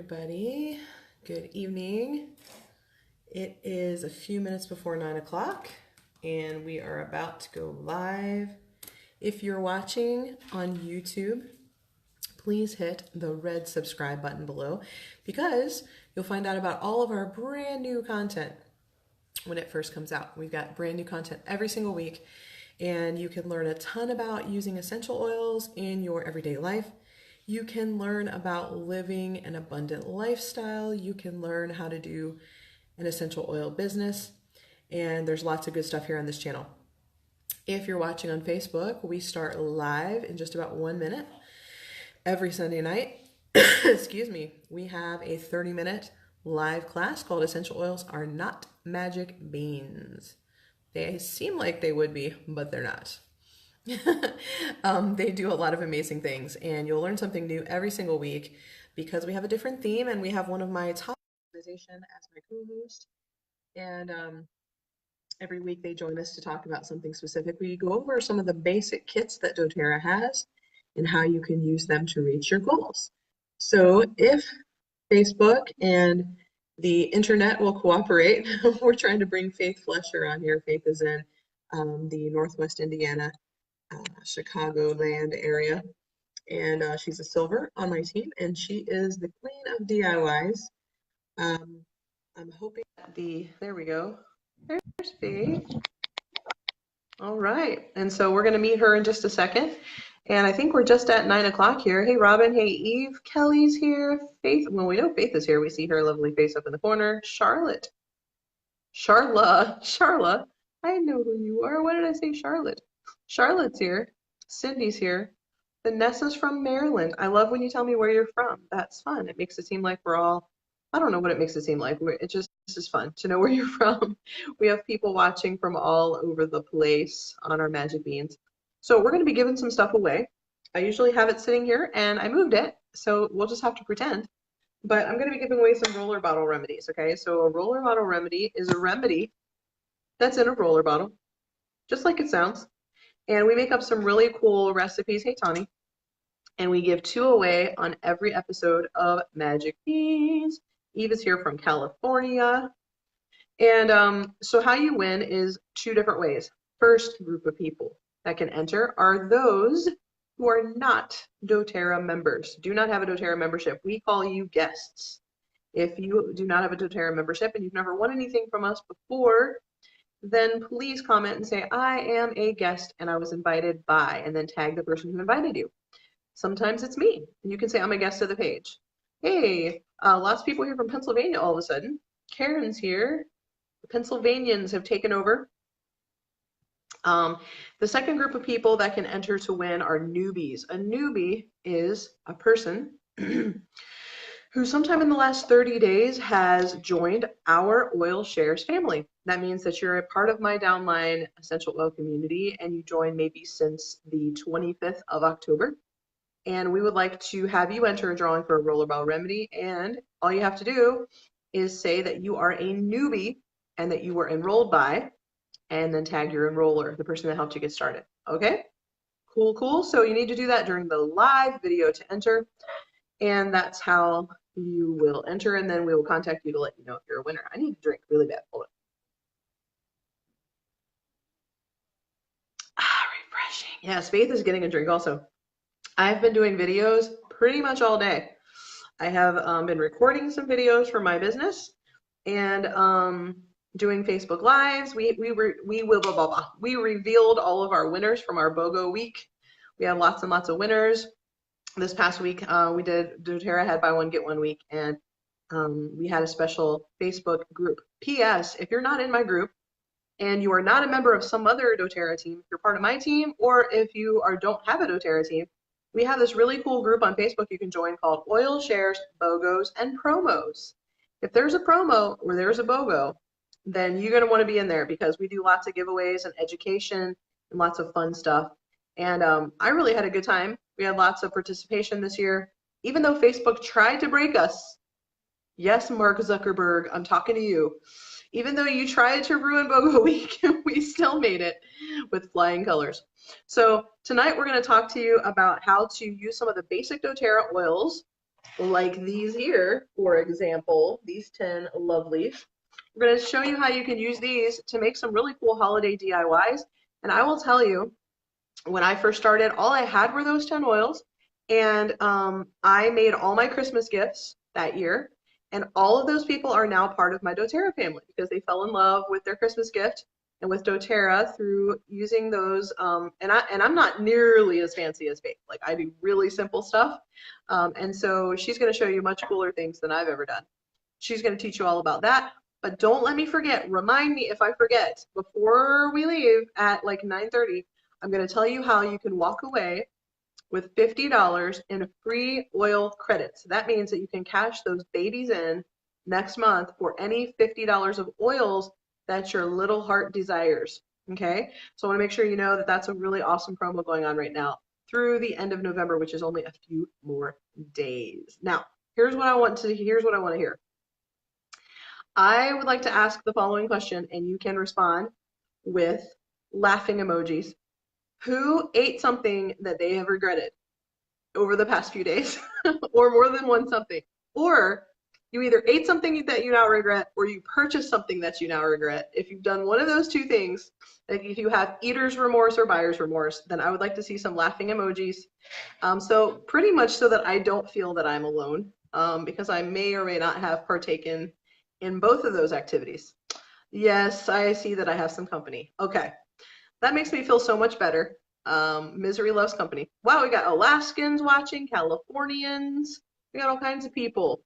everybody. Good evening. It is a few minutes before 9 o'clock and we are about to go live. If you're watching on YouTube, please hit the red subscribe button below because you'll find out about all of our brand new content when it first comes out. We've got brand new content every single week and you can learn a ton about using essential oils in your everyday life. You can learn about living an abundant lifestyle. You can learn how to do an essential oil business. And there's lots of good stuff here on this channel. If you're watching on Facebook, we start live in just about 1 minute. Every Sunday night, excuse me, we have a 30-minute live class called Essential Oils Are Not Magic Beans. They seem like they would be, but they're not. They do a lot of amazing things and you'll learn something new every single week because we have a different theme and we have one of my top organization as my co-host, and every week they join us to talk about something specific. We go over some of the basic kits that doTERRA has and how you can use them to reach your goals. So if Facebook and the internet will cooperate, we're trying to bring Faith Flesher on here. Faith is in the Northwest Indiana Chicagoland area, and she's a silver on my team, and she is the queen of DIYs. I'm hoping that there we go. There's Faith. All right, and so we're going to meet her in just a second, and I think we're just at 9 o'clock here. Hey, Robin. Hey, Eve. Kelly's here. Faith. Well, we know Faith is here. We see her lovely face up in the corner. Charlotte. Charla. I know who you are. Why did I say Charlotte? Charlotte's here. Cindy's here. Vanessa's from Maryland. I love when you tell me where you're from. That's fun. It makes it seem like we're all, I don't know what it makes it seem like. This is fun to know where you're from. We have people watching from all over the place on our Magic Beans. So we're going to be giving some stuff away. I usually have it sitting here and I moved it, so we'll just have to pretend. But I'm going to be giving away some roller bottle remedies, okay? So a roller bottle remedy is a remedy that's in a roller bottle, just like it sounds. And we make up some really cool recipes. Hey, Tawny. And we give 2 away on every episode of Magic Beans. Eve is here from California. And so how you win is 2 different ways. First group of people that can enter are those who are not doTERRA members, do not have a doTERRA membership. We call you guests. If you do not have a doTERRA membership and you've never won anything from us before, then please comment and say, I am a guest and I was invited by, and then tag the person who invited you. Sometimes it's me. And you can say, I'm a guest of the page. Hey, lots of people here from Pennsylvania all of a sudden. Karen's here. The Pennsylvanians have taken over. The second group of people that can enter to win are newbies. A newbie is a person who sometime in the last 30 days has joined our Oil Shares family. That means that you're a part of my downline essential oil community and you joined maybe since the 25th of October. And we would like to have you enter a drawing for a roller bottle remedy. And all you have to do is say that you are a newbie and that you were enrolled by, and then tag your enroller, the person that helped you get started. Okay? Cool. So you need to do that during the live video to enter. And that's how you will enter, and then we will contact you to let you know if you're a winner. I need a drink really bad. Hold on. Refreshing. Yes, Faith is getting a drink also. I've been doing videos pretty much all day. I have been recording some videos for my business and doing Facebook Lives. We revealed all of our winners from our BOGO week. We had lots and lots of winners. This past week, we did doTERRA had buy one, get one week, and we had a special Facebook group. P.S. If you're not in my group and you are not a member of some other doTERRA team, if you're part of my team, or if you don't have a doTERRA team, we have this really cool group on Facebook you can join called Oil Shares, BOGOs, and Promos. If there's a promo or there's a BOGO, then you're going to want to be in there because we do lots of giveaways and education and lots of fun stuff. And I really had a good time. We had lots of participation this year, even though Facebook tried to break us. Yes, Mark Zuckerberg, I'm talking to you. Even though you tried to ruin BOGO week, we still made it with flying colors. So tonight we're going to talk to you about how to use some of the basic doTERRA oils like these here, for example, these 10 lovelies. We're going to show you how you can use these to make some really cool holiday DIYs. And I will tell you, when I first started, all I had were those 10 oils. And I made all my Christmas gifts that year. And all of those people are now part of my doTERRA family because they fell in love with their Christmas gift and with doTERRA through using those. And I'm not nearly as fancy as Faith. Like I do really simple stuff. And so she's going to show you much cooler things than I've ever done. She's going to teach you all about that. But don't let me forget. Remind me if I forget before we leave at like 9:30. I'm going to tell you how you can walk away with $50 in free oil credits. That means that you can cash those babies in next month for any $50 of oils that your little heart desires. Okay, so I want to make sure you know that that's a really awesome promo going on right now through the end of November, which is only a few more days. Now, here's what I want to hear. I would like to ask the following question, and you can respond with laughing emojis. Who ate something that they have regretted over the past few days, or more than one something? Or you either ate something that you now regret, or you purchased something that you now regret. If you've done one of those two things, like if you have eater's remorse or buyer's remorse, then I would like to see some laughing emojis. So pretty much so that I don't feel that I'm alone, because I may or may not have partaken in both of those activities. Yes, I see that I have some company. Okay, that makes me feel so much better. Misery loves company. Wow, we got Alaskans watching, Californians. We got all kinds of people.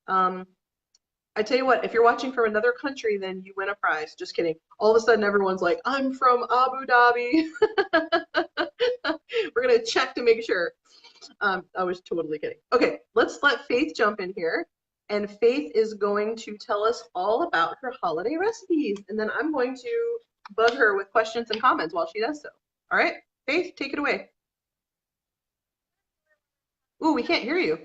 I tell you what, if you're watching from another country, then you win a prize. Just kidding. All of a sudden, everyone's like, I'm from Abu Dhabi. We're going to check to make sure. I was totally kidding. Okay, let's let Faith jump in here. And Faith is going to tell us all about her holiday recipes. And then I'm going to bug her with questions and comments while she does so. All right, Faith, take it away. Ooh, we can't hear you.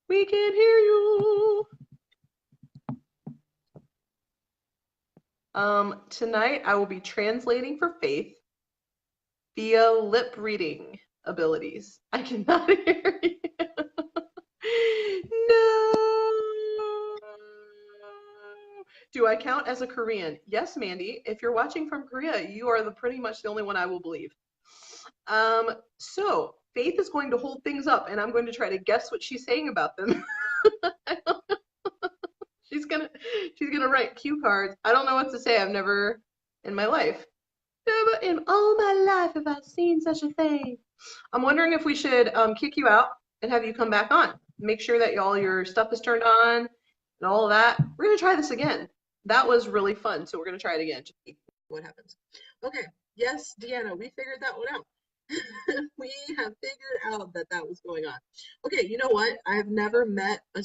We can't hear you. Tonight I will be translating for Faith via lip reading abilities. I cannot hear you. No. Do I count as a Korean? Yes, Mandy. If you're watching from Korea, you are pretty much the only one I will believe. So Faith is going to hold things up, and I'm going to try to guess what she's saying about them. She's gonna write cue cards. I don't know what to say. I've never in my life. Never in all my life have I seen such a thing. I'm wondering if we should kick you out and have you come back on. Make sure that all your stuff is turned on and all of that. We're gonna try this again. That was really fun, so we're gonna try it again. Just see what happens. Okay. Yes, Deanna, we figured that one out. We have figured out that that was going on. Okay, you know what? I have never met a.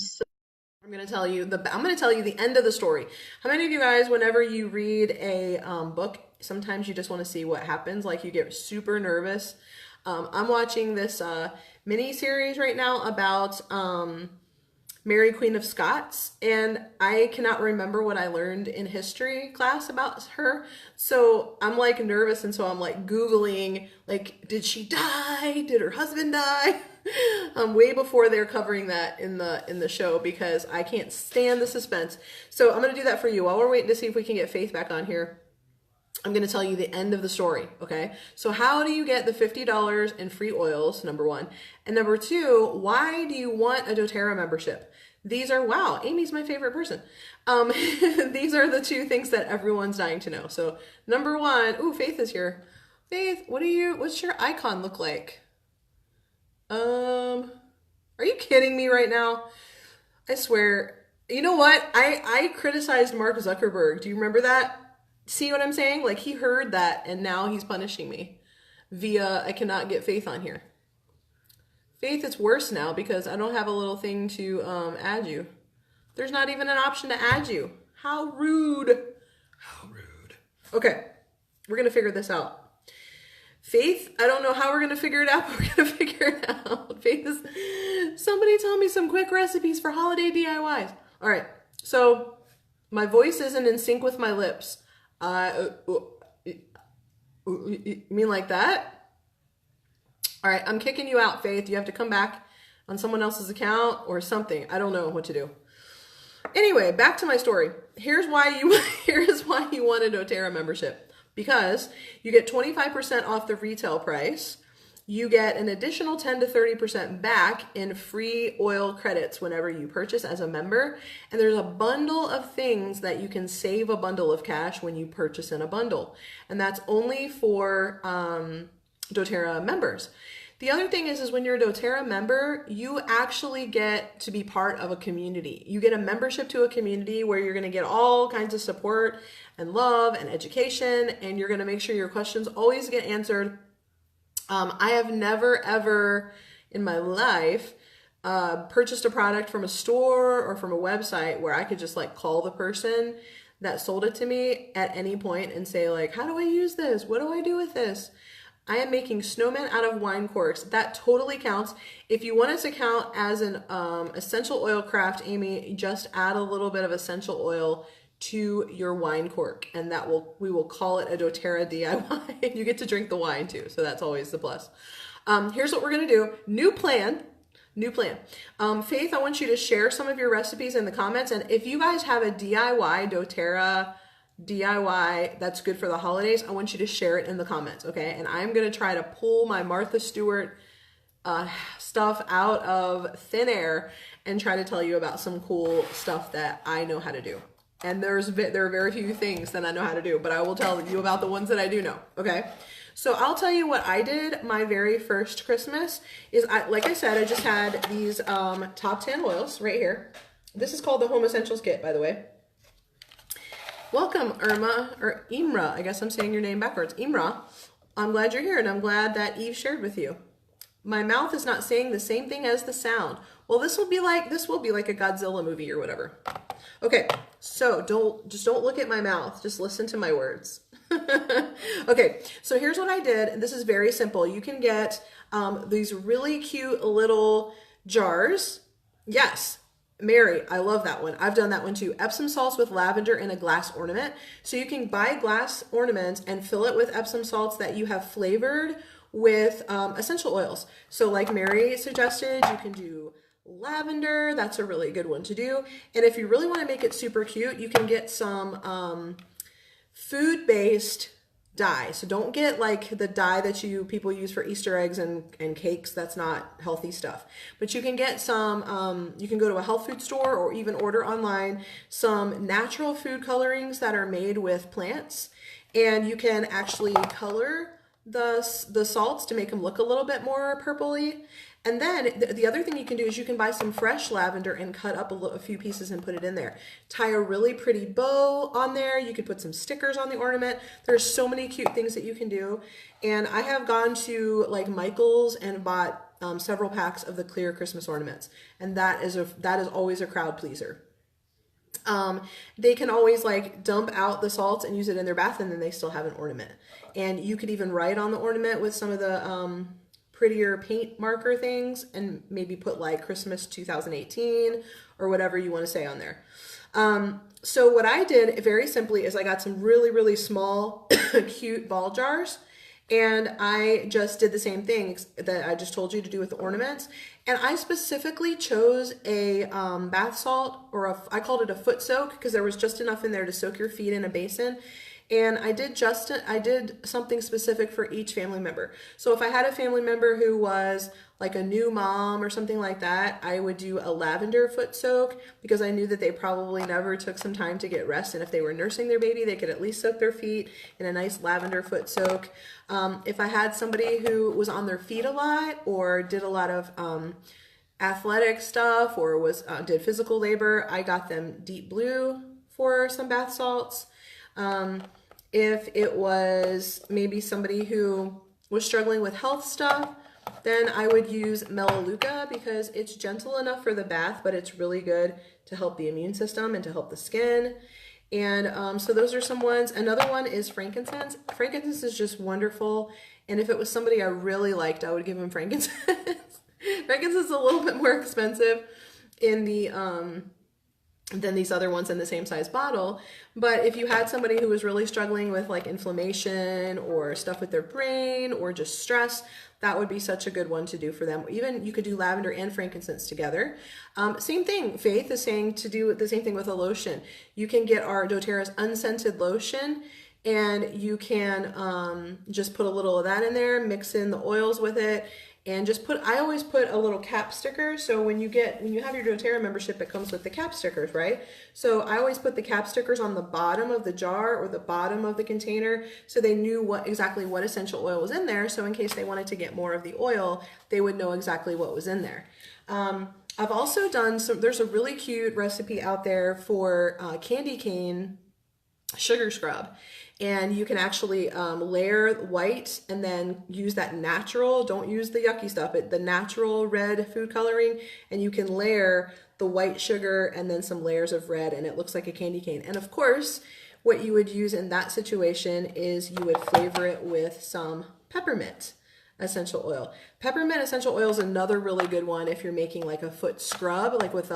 I'm gonna tell you the end of the story. How many of you guys, whenever you read a book, sometimes you just want to see what happens, like you get super nervous. I'm watching this mini series right now about Mary Queen of Scots, and I cannot remember what I learned in history class about her. So I'm like nervous, and so I'm like Googling, like, did she die? Did her husband die? Way before they're covering that in the show, because I can't stand the suspense. So I'm gonna do that for you while we're waiting to see if we can get Faith back on here. I'm going to tell you the end of the story, okay? So how do you get the $50 in free oils, number one? And number two, why do you want a doTERRA membership? These are, wow, Amy's my favorite person. These are the two things that everyone's dying to know. So number one, ooh, Faith is here. Faith, what's your icon look like? Are you kidding me right now? I swear. You know what? I criticized Mark Zuckerberg. Do you remember that? See what I'm saying? Like, he heard that and now he's punishing me via I cannot get Faith on here. Faith, it's worse now because I don't have a little thing to add you. There's not even an option to add you. How rude. How rude. Okay, we're going to figure this out. Faith, I don't know how we're going to figure it out, but we're going to figure it out. Faith is, somebody tell me some quick recipes for holiday DIYs. All right, so my voice isn't in sync with my lips. You mean like that? All right, I'm kicking you out, Faith. You have to come back. on someone else's account or something. I don't know what to do. Anyway, back to my story. Here's why you want a doTERRA membership. Because you get 25% off the retail price. You get an additional 10 to 30% back in free oil credits whenever you purchase as a member. And there's a bundle of things that you can save a bundle of cash when you purchase in a bundle. And that's only for doTERRA members. The other thing is when you're a doTERRA member, you actually get to be part of a community. You get a membership to a community where you're going to get all kinds of support and love and education, and you're going to make sure your questions always get answered. I have never, ever in my life purchased a product from a store or from a website where I could just like call the person that sold it to me at any point and say like, how do I use this? What do I do with this? I am making snowmen out of wine corks. That totally counts. If you want it to count as an essential oil craft, Amy, just add a little bit of essential oil to your wine cork, and we will call it a doTERRA DIY. You get to drink the wine too, so that's always the plus. Here's what we're gonna do. New plan. Faith, I want you to share some of your recipes in the comments, and if you guys have a DIY doTERRA DIY that's good for the holidays, I want you to share it in the comments, okay? And I'm gonna try to pull my Martha Stewart stuff out of thin air and try to tell you about some cool stuff that I know how to do. And there are very few things that I know how to do, but I will tell you about the ones that I do know, okay? So I'll tell you what I did my very first Christmas is, like I said, I just had these top 10 oils right here. This is called the Home Essentials Kit, by the way. Welcome, Irma, or Imra. I guess I'm saying your name backwards. Imra, I'm glad you're here, and I'm glad that Eve shared with you. My mouth is not saying the same thing as the sound. Well, this will be like a Godzilla movie or whatever. Okay, so don't look at my mouth. Just listen to my words. Okay, so here's what I did. This is very simple. You can get these really cute little jars. Yes, Mary, I love that one. I've done that one too. Epsom salts with lavender in a glass ornament. So you can buy glass ornaments and fill it with Epsom salts that you have flavored with essential oils. So like Mary suggested, you can do lavender. That's a really good one to do. And if you really want to make it super cute, you can get some food-based dye. So don't get like the dye that people use for Easter eggs and cakes. That's not healthy stuff. But you can get some, you can go to a health food store or even order online some natural food colorings that are made with plants. And you can actually color the salts to make them look a little bit more purpley. And then the other thing you can do is you can buy some fresh lavender and cut up a few pieces and put it in there. Tie a really pretty bow on there. You could put some stickers on the ornament. There's so many cute things that you can do. And I have gone to like Michael's and bought several packs of the clear Christmas ornaments. And that is always a crowd pleaser. They can always like dump out the salts and use it in their bath, and then they still have an ornament. And you could even write on the ornament with some of the prettier paint marker things and maybe put like Christmas 2018 or whatever you want to say on there. So what I did very simply is I got some really, really small, cute ball jars, and I just did the same thing that I just told you to do with the ornaments. And I specifically chose a bath salt, or I called it a foot soak, because there was just enough in there to soak your feet in a basin. And I did something specific for each family member. So if I had a family member who was like a new mom or something like that, I would do a lavender foot soak, because I knew that they probably never took some time to get rest. And if they were nursing their baby, they could at least soak their feet in a nice lavender foot soak. If I had somebody who was on their feet a lot or did a lot of athletic stuff or did physical labor, I got them deep blue for some bath salts. If it was maybe somebody who was struggling with health stuff, then I would use Melaleuca, because it's gentle enough for the bath, but it's really good to help the immune system and to help the skin. And so those are some ones. Another one is frankincense. Frankincense is just wonderful. And if it was somebody I really liked, I would give them frankincense. Frankincense is a little bit more expensive in the than these other ones in the same size bottle. But if you had somebody who was really struggling with like inflammation or stuff with their brain or just stress, that would be such a good one to do for them. Even you could do lavender and frankincense together. Same thing, Faith is saying to do the same thing with a lotion. You can get our doTERRA's unscented lotion, and you can just put a little of that in there, mix in the oils with it, and just put, I always put a little cap sticker. So when you have your doTERRA membership, it comes with the cap stickers, right? So I always put the cap stickers on the bottom of the jar or the bottom of the container, so they knew exactly what essential oil was in there. So in case they wanted to get more of the oil, they would know exactly what was in there. I've also done there's a really cute recipe out there for candy cane sugar scrub. And you can actually layer white and then use that natural, don't use the yucky stuff, but the natural red food coloring, and you can layer the white sugar and then some layers of red, and it looks like a candy cane. And of course, what you would use in that situation is you would flavor it with some peppermint essential oil. Peppermint essential oil is another really good one if you're making like a foot scrub, like with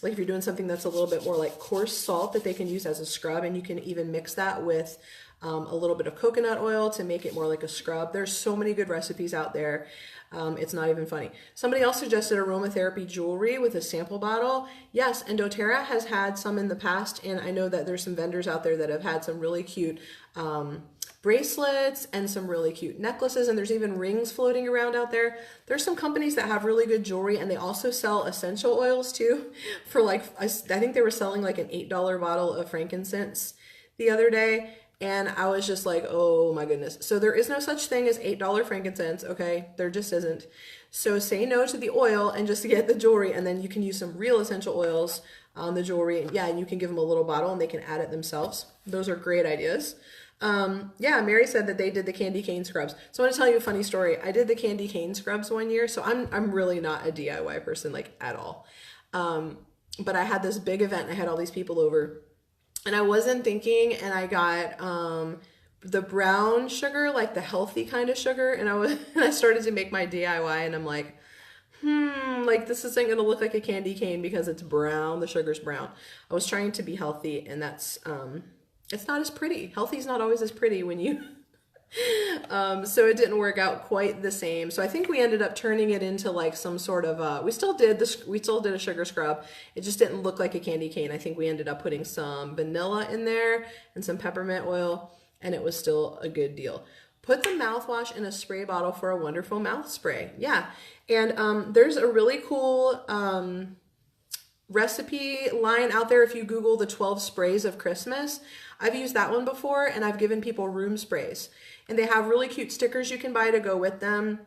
like if you're doing something that's a little bit more like coarse salt that they can use as a scrub, and you can even mix that with a little bit of coconut oil to make it more like a scrub. There's so many good recipes out there. It's not even funny. Somebody else suggested aromatherapy jewelry with a sample bottle. Yes, and doTERRA has had some in the past, and I know that there's some vendors out there that have had some really cute bracelets and some really cute necklaces, and there's even rings floating around out there. There's some companies that have really good jewelry, and they also sell essential oils too for like, I think they were selling like an $8 bottle of frankincense the other day, and I was just like, oh my goodness. So there is no such thing as $8 frankincense, okay? There just isn't. So say no to the oil and just get the jewelry, and then you can use some real essential oils on the jewelry, and yeah, and you can give them a little bottle and they can add it themselves. Those are great ideas. Yeah, Mary said that they did the candy cane scrubs. So I want to tell you a funny story. I did the candy cane scrubs one year, so I'm really not a DIY person like at all. But I had this big event and I had all these people over, and I wasn't thinking, and I got the brown sugar, like the healthy kind of sugar, and I started to make my DIY, and I'm like, like this isn't gonna look like a candy cane because it's brown, the sugar's brown. I was trying to be healthy, and that's it's not as pretty. Healthy is not always as pretty when you so it didn't work out quite the same. So I think we ended up turning it into like some sort of we still did a sugar scrub. It just didn't look like a candy cane. I think we ended up putting some vanilla in there and some peppermint oil, and it was still a good deal. Put the mouthwash in a spray bottle for a wonderful mouth spray. Yeah. And there's a really cool recipe line out there. If you Google the 12 sprays of Christmas, I've used that one before, and I've given people room sprays, and they have really cute stickers you can buy to go with them.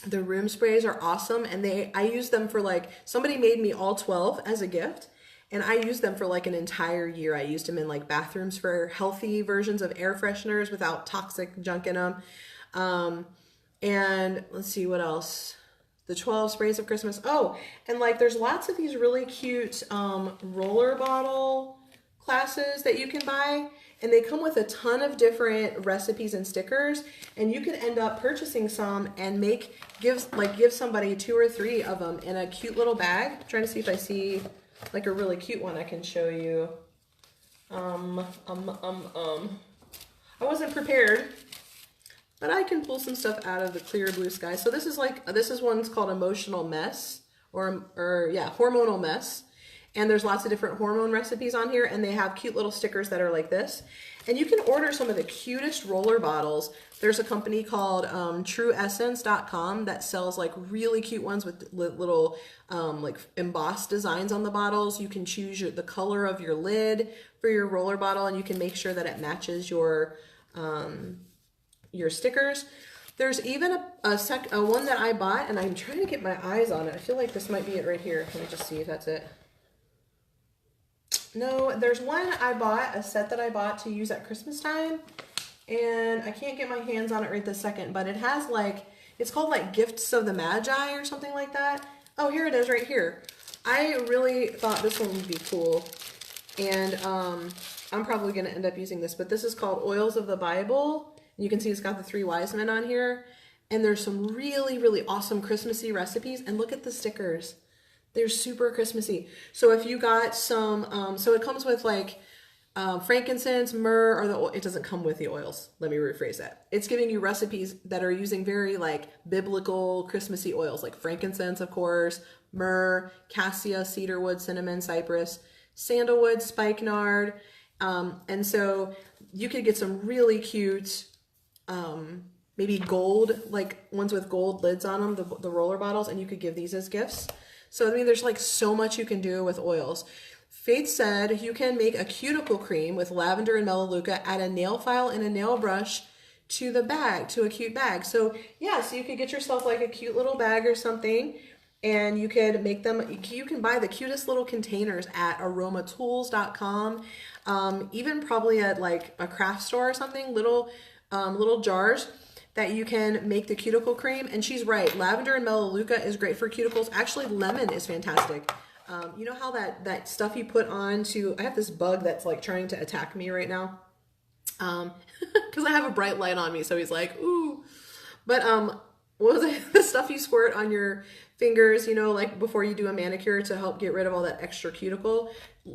The room sprays are awesome, and I use them for like, somebody made me all 12 as a gift, and I used them for like an entire year. I used them in like bathrooms for healthy versions of air fresheners without toxic junk in them. And let's see what else. The 12 sprays of Christmas. Oh, and like there's lots of these really cute roller bottle classes that you can buy, and they come with a ton of different recipes and stickers, and you can end up purchasing some and give somebody 2 or 3 of them in a cute little bag. I'm trying to see if I see like a really cute one I can show you. I wasn't prepared, but I can pull some stuff out of the clear blue sky. So this is one's called Emotional Mess, or yeah, Hormonal Mess. And there's lots of different hormone recipes on here, and they have cute little stickers that are like this. And you can order some of the cutest roller bottles. There's a company called TrueEssence.com that sells like really cute ones with little like embossed designs on the bottles. You can choose the color of your lid for your roller bottle, and you can make sure that it matches your stickers. There's even a one that I bought, and I'm trying to get my eyes on it. I feel like this might be it right here. Let me just see if that's it. No, there's one I bought, a set that I bought to use at Christmas time, and I can't get my hands on it right this second, but it has like, it's called like Gifts of the Magi or something like that. Oh, here it is right here. I really thought this one would be cool, and I'm probably going to end up using this, but this is called Oils of the Bible. You can see it's got the 3 wise men on here, and there's some really, really awesome Christmassy recipes, and look at the stickers. They're super Christmassy. So if you got some, so it comes with like frankincense, myrrh, or it doesn't come with the oils. Let me rephrase that. It's giving you recipes that are using very like biblical Christmassy oils, like frankincense, of course, myrrh, cassia, cedarwood, cinnamon, cypress, sandalwood, spikenard. And so you could get some really cute, maybe gold, like ones with gold lids on them, the roller bottles, and you could give these as gifts. So, I mean, there's like so much you can do with oils. Faith said you can make a cuticle cream with lavender and melaleuca, add a nail file and a nail brush to the bag, to a cute bag. So yeah, so you could get yourself like a cute little bag or something, and you could make them, you can buy the cutest little containers at aromatools.com, even probably at like a craft store or something, little jars that you can make the cuticle cream. And she's right, lavender and melaleuca is great for cuticles. Actually, lemon is fantastic. You know how that stuff you put on to, I have this bug that's like trying to attack me right now. Because I have a bright light on me, so he's like, ooh. But what was it? The stuff you squirt on your fingers, you know, like before you do a manicure to help get rid of all that extra cuticle,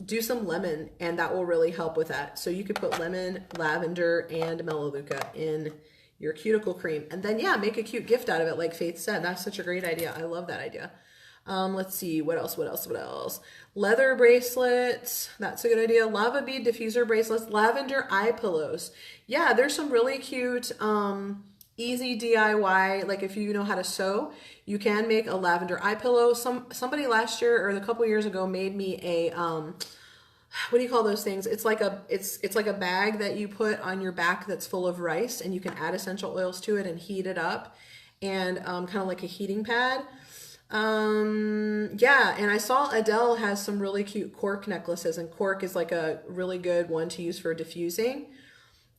do some lemon, and that will really help with that. So you could put lemon, lavender, and melaleuca in your cuticle cream, and then yeah, make a cute gift out of it, like Faith said. That's such a great idea. I love that idea. Let's see, what else? Leather bracelets, that's a good idea. Lava bead diffuser bracelets, lavender eye pillows. Yeah, there's some really cute, easy DIY, like if you know how to sew, you can make a lavender eye pillow. Somebody last year or a couple years ago made me a, what do you call those things? It's like a bag that you put on your back that's full of rice, and you can add essential oils to it and heat it up, and kind of like a heating pad. Yeah, and I saw Adele has some really cute cork necklaces, and cork is like a really good one to use for diffusing.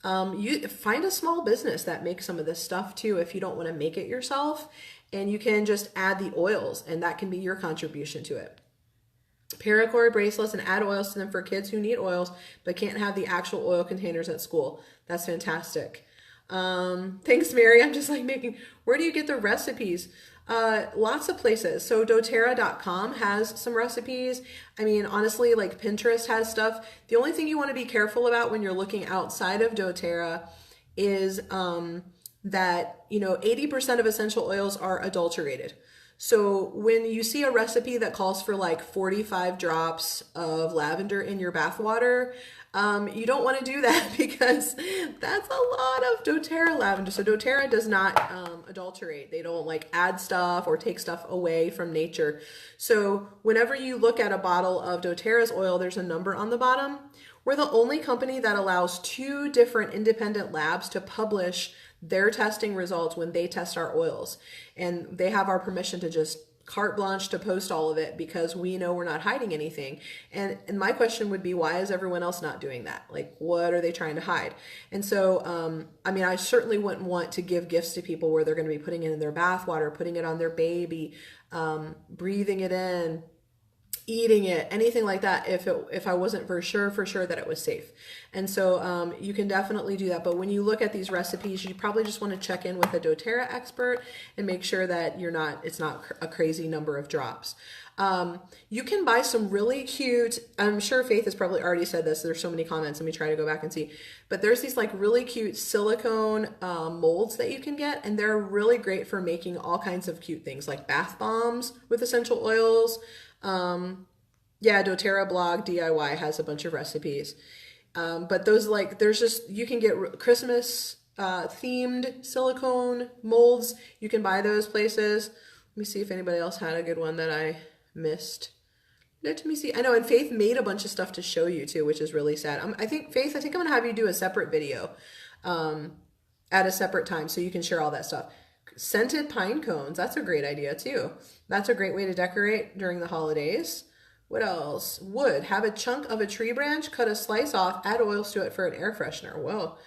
You find a small business that makes some of this stuff too if you don't want to make it yourself, and you can just add the oils, and that can be your contribution to it. Paracord bracelets, and add oils to them for kids who need oils but can't have the actual oil containers at school. That's fantastic. Thanks, Mary. I'm just like where do you get the recipes? Lots of places. So doTERRA.com has some recipes. I mean, honestly, like Pinterest has stuff. The only thing you want to be careful about when you're looking outside of doTERRA is that, you know, 80% of essential oils are adulterated. So when you see a recipe that calls for like 45 drops of lavender in your bath water, you don't want to do that because that's a lot of doTERRA lavender. So doTERRA does not adulterate. They don't like add stuff or take stuff away from nature. So whenever you look at a bottle of doTERRA's oil, there's a number on the bottom. We're the only company that allows 2 different independent labs to publish their testing results when they test our oils. And they have our permission to just carte blanche to post all of it because we know we're not hiding anything. And my question would be, why is everyone else not doing that? Like, what are they trying to hide? And so, I mean, I certainly wouldn't want to give gifts to people where they're going to be putting it in their bath water, putting it on their baby, breathing it in, eating it, anything like that, if I wasn't for sure that it was safe. And so you can definitely do that. But when you look at these recipes, you probably just want to check in with a doTERRA expert and make sure that it's not a crazy number of drops. You can buy some really cute, I'm sure Faith has probably already said this, there's so many comments, let me try to go back and see, but there's these like really cute silicone molds that you can get, and they're really great for making all kinds of cute things like bath bombs with essential oils. Yeah, doTERRA blog DIY has a bunch of recipes. But those, like, there's just, you can get Christmas themed silicone molds. You can buy those places. Let me see if anybody else had a good one that I missed. Let me see. I know, and Faith made a bunch of stuff to show you too, which is really sad. Faith, I think I'm gonna have you do a separate video at a separate time so you can share all that stuff. Scented pine cones, that's a great idea too. That's a great way to decorate during the holidays. What else? Wood, have a chunk of a tree branch, cut a slice off, add oils to it for an air freshener. Whoa.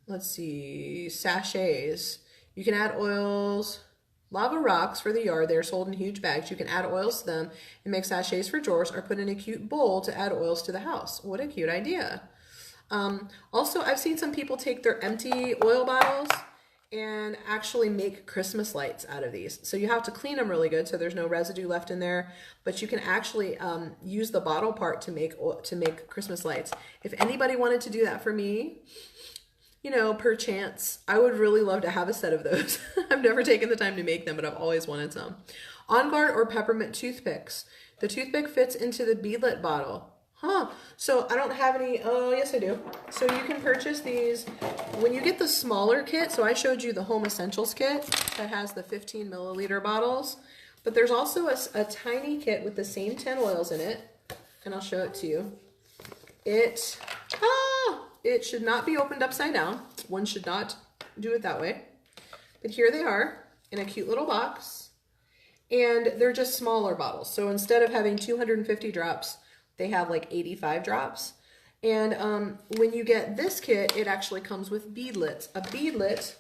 Let's see, sachets. You can add oils. Lava rocks for the yard, they're sold in huge bags. You can add oils to them and make sachets for drawers or put in a cute bowl to add oils to the house. What a cute idea. Also, I've seen some people take their empty oil bottles and actually make Christmas lights out of these. So you have to clean them really good so there's no residue left in there, but you can actually use the bottle part to make Christmas lights. If anybody wanted to do that for me, you know, perchance, I would really love to have a set of those. I've never taken the time to make them, but I've always wanted some. On Guard or peppermint toothpicks. The toothpick fits into the beadlet bottle. Huh. So I don't have any. Oh, yes, I do. So you can purchase these when you get the smaller kit. So I showed you the Home Essentials kit that has the 15 milliliter bottles. But there's also a tiny kit with the same 10 oils in it. And I'll show it to you. It should not be opened upside down. One should not do it that way. But here they are in a cute little box. And they're just smaller bottles. So instead of having 250 drops, they have like 85 drops. And when you get this kit, it actually comes with beadlets. A beadlet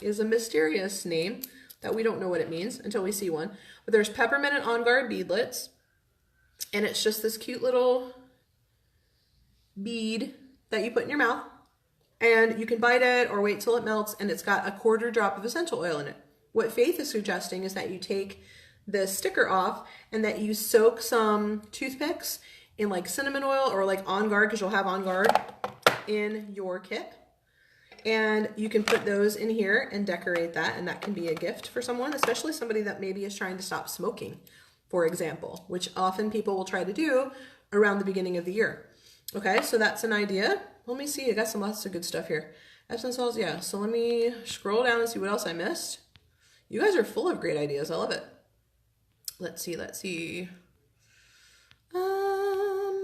is a mysterious name that we don't know what it means until we see one. But there's peppermint and On Guard beadlets. And it's just this cute little bead that you put in your mouth. And you can bite it or wait till it melts, and it's got a 1/4 drop of essential oil in it. What Faith is suggesting is that you take the sticker off and that you soak some toothpicks in like cinnamon oil or like On Guard, because you'll have On Guard in your kit. And you can put those in here and decorate that, and that can be a gift for someone, especially somebody that maybe is trying to stop smoking, for example, which often people will try to do around the beginning of the year. Okay, so that's an idea. Let me see, I got some lots of good stuff here. Epsom salts, yeah. So let me scroll down and see what else I missed. You guys are full of great ideas. I love it. Let's see.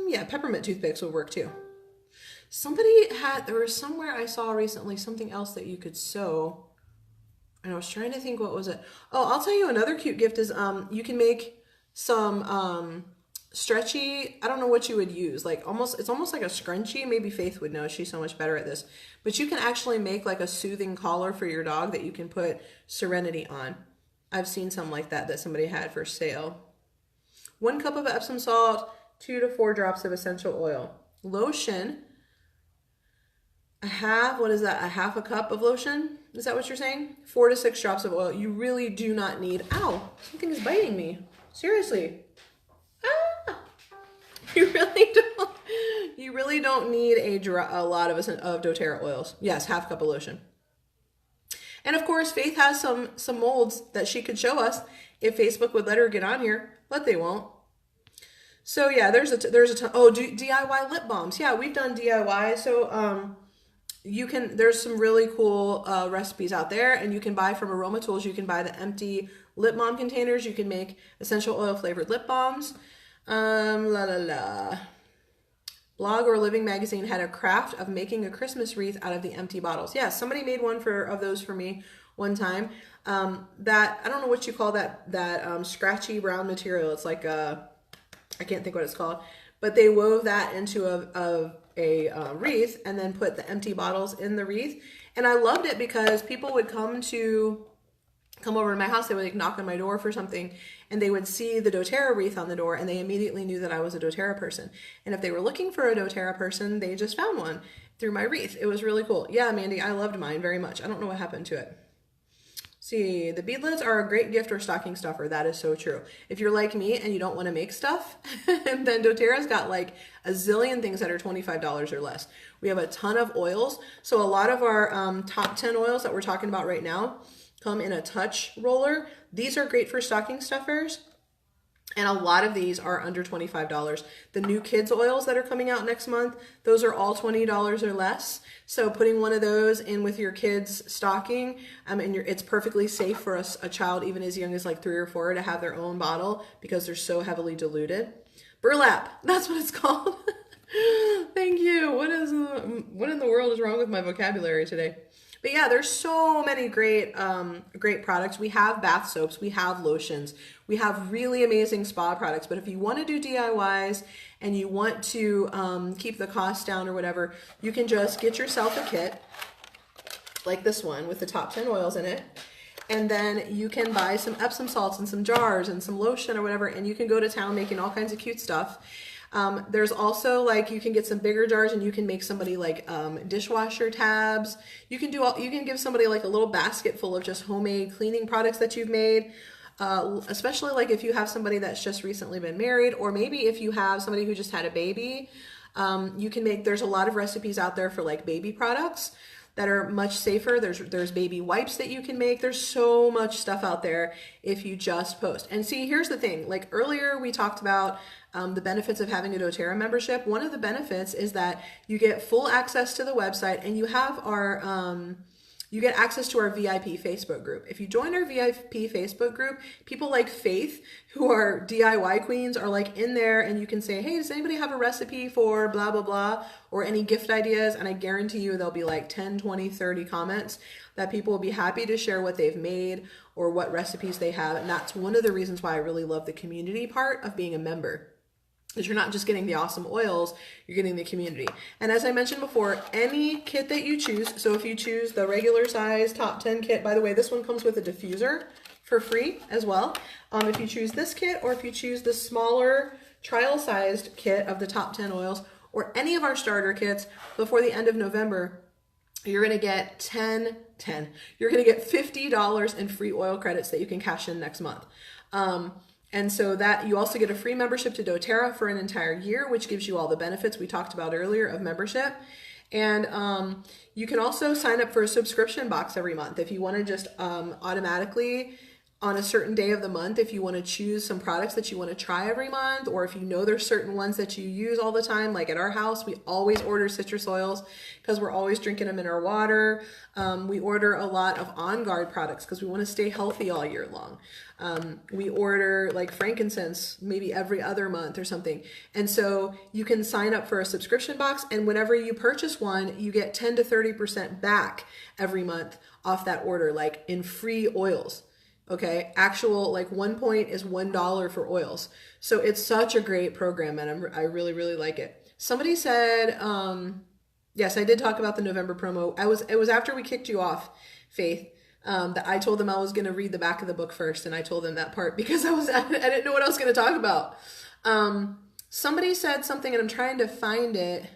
Yeah, peppermint toothpicks would work too. There was somewhere I saw recently something else that you could sew. And I was trying to think, what was it? Oh, I'll tell you another cute gift is you can make some stretchy, I don't know what you would use, like it's almost like a scrunchie. Maybe Faith would know, she's so much better at this. But you can actually make like a soothing collar for your dog that you can put Serenity on. I've seen some like that somebody had for sale. 1 cup of Epsom salt, 2 to 4 drops of essential oil. Lotion, a half a cup of lotion? Is that what you're saying? 4 to 6 drops of oil. You really do not need, ow, something is biting me. Seriously. You really don't need a lot of doTERRA oils. Yes, half cup of lotion. And of course, Faith has some molds that she could show us if Facebook would let her get on here, but they won't. So yeah, there's a ton. Oh, DIY lip balms. Yeah, we've done DIY. So there's some really cool recipes out there, and you can buy from Aroma Tools. You can buy the empty lip balm containers. You can make essential oil flavored lip balms. Blog or Living Magazine had a craft of making a Christmas wreath out of the empty bottles. Yeah, somebody made one of those for me one time. That, I don't know what you call that scratchy brown material. It's like I can't think what it's called, but they wove that into a wreath and then put the empty bottles in the wreath. And I loved it because people would come over to my house. They would like knock on my door for something, and they would see the doTERRA wreath on the door, and they immediately knew that I was a doTERRA person. And if they were looking for a doTERRA person, they just found one through my wreath. It was really cool. Yeah, Mandy, I loved mine very much. I don't know what happened to it. See, the beadlets are a great gift or stocking stuffer. That is so true. If you're like me and you don't want to make stuff, then doTERRA's got like a zillion things that are $25 or less. We have a ton of oils. So a lot of our top 10 oils that we're talking about right now come in a touch roller. These are great for stocking stuffers. And a lot of these are under $25. The new kids oils that are coming out next month, those are all $20 or less. So putting one of those in with your kids' stocking, and it's perfectly safe for a child even as young as like 3 or 4 to have their own bottle because they're so heavily diluted. Burlap, that's what it's called. Thank you. What in the world is wrong with my vocabulary today? But yeah, there's so many great products. We have bath soaps, we have lotions, we have really amazing spa products. But if you want to do DIYs and you want to keep the cost down or whatever, you can just get yourself a kit like this one with the top 10 oils in it. And then you can buy some Epsom salts and some jars and some lotion or whatever, and you can go to town making all kinds of cute stuff. There's also like you can get some bigger jars and you can make somebody like dishwasher tabs. You can give somebody like a little basket full of just homemade cleaning products that you've made. Especially like if you have somebody that's just recently been married, or maybe if you have somebody who just had a baby, you can make, there's a lot of recipes out there for like baby products that are much safer. There's baby wipes that you can make. There's so much stuff out there if you just post. And see, here's the thing. Like earlier we talked about the benefits of having a doTERRA membership. One of the benefits is that you get full access to the website, and you have our you get access to our VIP Facebook group. If you join our VIP Facebook group, people like Faith, who are DIY queens, are like in there, and you can say, hey, does anybody have a recipe for blah, blah, blah, or any gift ideas? And I guarantee you there'll be like 10, 20, 30 comments that people will be happy to share what they've made or what recipes they have. And that's one of the reasons why I really love the community part of being a member. Because you're not just getting the awesome oils, you're getting the community. And as I mentioned before, any kit that you choose, so if you choose the regular size top 10 kit, by the way, this one comes with a diffuser for free as well. If you choose this kit, or if you choose the smaller trial-sized kit of the top 10 oils, or any of our starter kits before the end of November, you're gonna get you're gonna get $50 in free oil credits that you can cash in next month. And so that you also get a free membership to doTERRA for an entire year, which gives you all the benefits we talked about earlier of membership. And you can also sign up for a subscription box every month if you want to just automatically on a certain day of the month, if you want to choose some products that you want to try every month, or if you know there's certain ones that you use all the time. Like at our house, we always order citrus oils because we're always drinking them in our water. We order a lot of On Guard products because we want to stay healthy all year long. We order like frankincense maybe every other month or something. And so you can sign up for a subscription box, and whenever you purchase one, you get 10 to 30% back every month off that order, like in free oils. Okay, actual, like 1 point is $1 for oils. So it's such a great program, and I really, really like it. Somebody said, yes, I did talk about the November promo. It was after we kicked you off, Faith, that I told them I was going to read the back of the book first, and I told them that part because I didn't know what I was going to talk about. Somebody said something, and I'm trying to find it.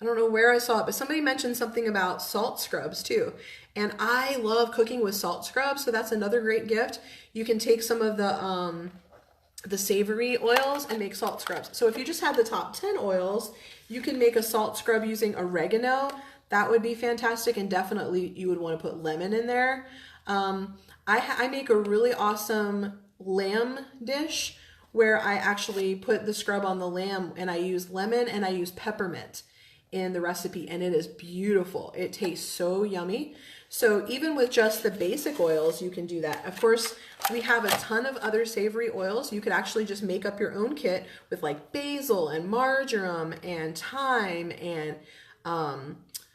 I don't know where I saw it, but somebody mentioned something about salt scrubs too. And I love cooking with salt scrubs, so that's another great gift. You can take some of the savory oils and make salt scrubs. So if you just had the top 10 oils, you can make a salt scrub using oregano. That would be fantastic, and definitely you would want to put lemon in there. I make a really awesome lamb dish where I actually put the scrub on the lamb, and I use lemon and I use peppermint in the recipe, and it is beautiful. It tastes so yummy. So even with just the basic oils, you can do that. Of course, we have a ton of other savory oils. You could actually just make up your own kit with like basil and marjoram and thyme and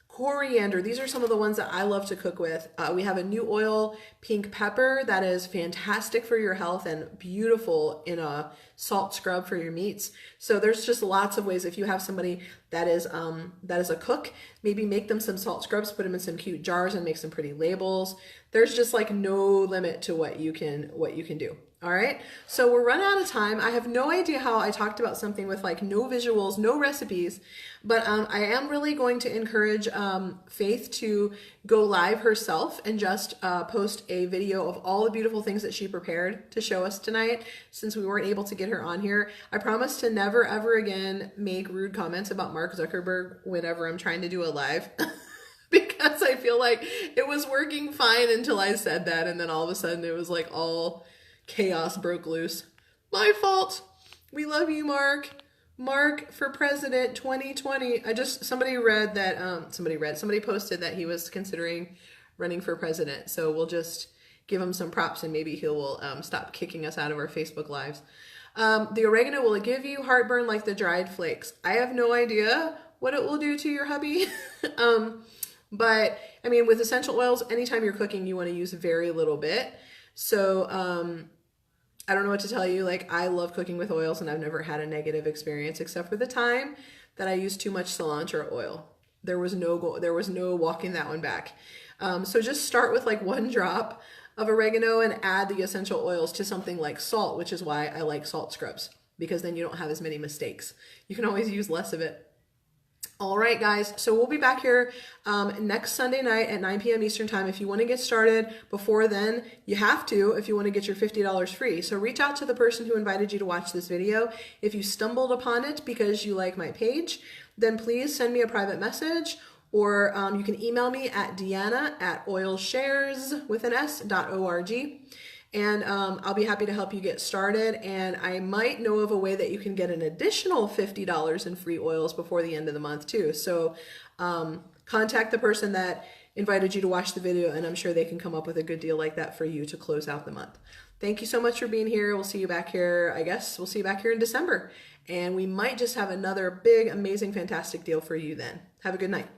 coriander. These are some of the ones that I love to cook with. We have a new oil, pink pepper, that is fantastic for your health and beautiful in a salt scrub for your meats. So there's just lots of ways. If you have somebody that is a cook, maybe make them some salt scrubs, put them in some cute jars and make some pretty labels. There's just like no limit to what you can do. All right, so we're running out of time. I have no idea how I talked about something with like no visuals, no recipes, but I am really going to encourage Faith to go live herself and just post a video of all the beautiful things that she prepared to show us tonight, since we weren't able to get her on here. I promise to never ever again make rude comments about Mark Zuckerberg whenever I'm trying to do a live. Because I feel like it was working fine until I said that, and then all of a sudden it was like all chaos broke loose. My fault. We love you, Mark. Mark for president 2020. Somebody posted that he was considering running for president. So we'll just give him some props, and maybe he will stop kicking us out of our Facebook lives. The oregano, will it give you heartburn like the dried flakes? I have no idea what it will do to your hubby. But I mean, with essential oils, anytime you're cooking, you want to use very little bit. So, I don't know what to tell you. Like, I love cooking with oils, and I've never had a negative experience except for the time that I used too much cilantro oil. There was no walking that one back. So just start with like 1 drop of oregano and add the essential oils to something like salt, which is why I like salt scrubs. because then you don't have as many mistakes. You can always use less of it. All right, guys. So we'll be back here next Sunday night at 9 p.m. Eastern Time. If you want to get started before then, you have to if you want to get your $50 free. So reach out to the person who invited you to watch this video. If you stumbled upon it because you like my page, then please send me a private message, or you can email me at deanna@oilshares.org. And I'll be happy to help you get started. And I might know of a way that you can get an additional $50 in free oils before the end of the month too. So contact the person that invited you to watch the video, and I'm sure they can come up with a good deal like that for you to close out the month. Thank you so much for being here. We'll see you back here. I guess we'll see you back here in December. And we might just have another big, amazing, fantastic deal for you then. Have a good night.